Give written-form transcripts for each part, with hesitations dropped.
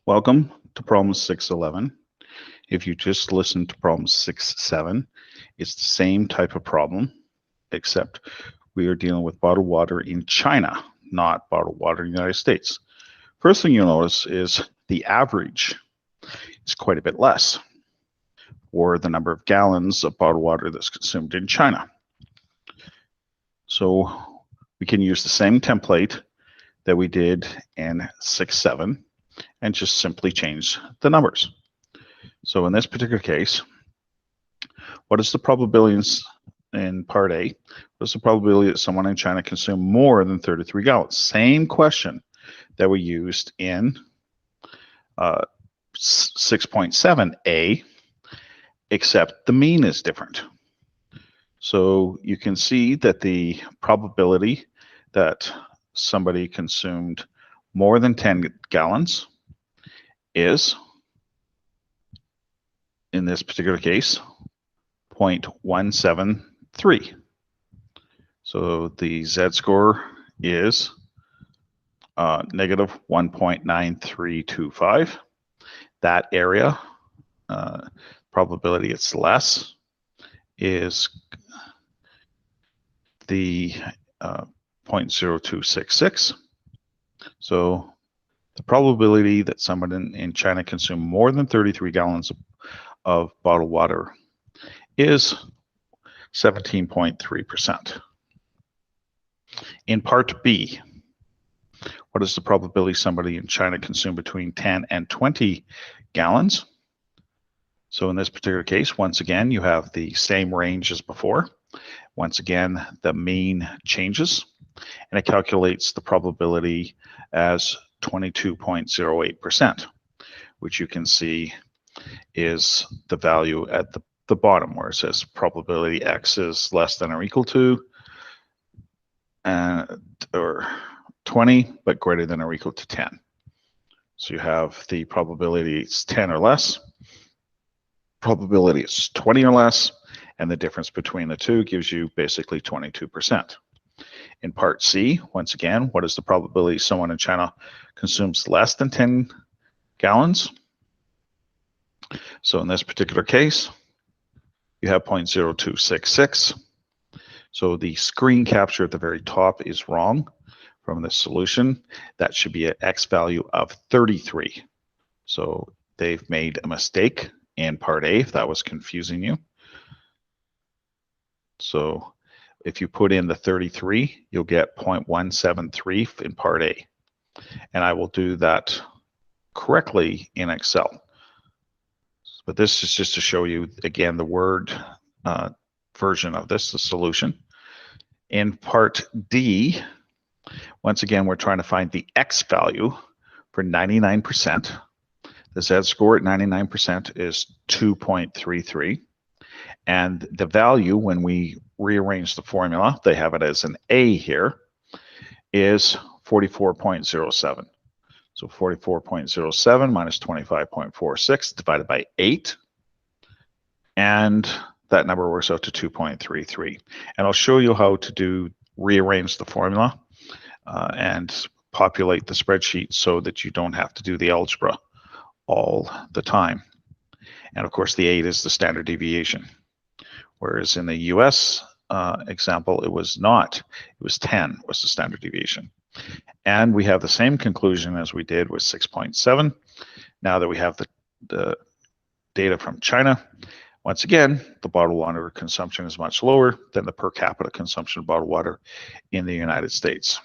Welcome to problem 611. If you just listened to problem 6-7, it's the same type of problem, except we are dealing with bottled water in China, not bottled water in the United States. First thing you'll notice is the average is quite a bit less for the number of gallons of bottled water that's consumed in China. So we can use the same template that we did in 6-7 and just simply change the numbers. So in this particular case, what is the probability in part A? What is the probability that someone in China consumed more than 33 gallons? Same question that we used in 6.7a, except the mean is different. So you can see that the probability that somebody consumed more than 10 gallons is, in this particular case, 0.173. So the Z-score is negative 1.9325. That area, probability it's less, is the 0.0266. So the probability that someone in China consumed more than 33 gallons of bottled water is 17.3%. In part B, what is the probability somebody in China consumed between 10 and 20 gallons? So in this particular case, once again, you have the same range as before. Once again, the mean changes, and it calculates the probability as 22.08%, which you can see is the value at the bottom where it says probability X is less than or equal to or 20, but greater than or equal to 10. So you have the probability it's 10 or less, probability is 20 or less, and the difference between the two gives you basically 22%. In part C, once again, what is the probability someone in China consumes less than 10 gallons? So in this particular case, you have 0.0266. So the screen capture at the very top is wrong from the solution. That should be an X value of 33. So they've made a mistake in part A, if that was confusing you. So if you put in the 33, you'll get 0.173 in part A. And I will do that correctly in Excel. But this is just to show you, again, the Word version of this, the solution. In part D, once again, we're trying to find the X value for 99%. The Z-score at 99% is 2.33. And the value, when we rearrange the formula, they have it as an A here, is 44.07. So 44.07 minus 25.46 divided by 8. And that number works out to 2.33. And I'll show you how to rearrange the formula and populate the spreadsheet so that you don't have to do the algebra all the time. And of course, the 8 is the standard deviation. Whereas in the US example, it was not. It was 10 was the standard deviation. And we have the same conclusion as we did with 6.7. Now that we have the data from China, once again, the bottled water consumption is much lower than the per capita consumption of bottled water in the United States.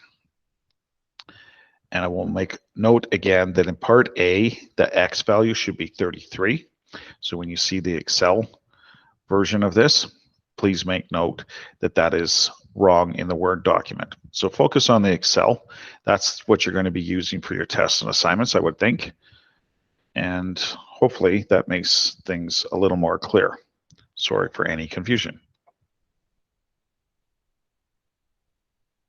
And I will make note again that in part A, the X value should be 33. So when you see the Excel version of this, please make note that that is wrong in the Word document. So focus on the Excel. That's what you're going to be using for your tests and assignments, I would think. And hopefully that makes things a little more clear. Sorry for any confusion.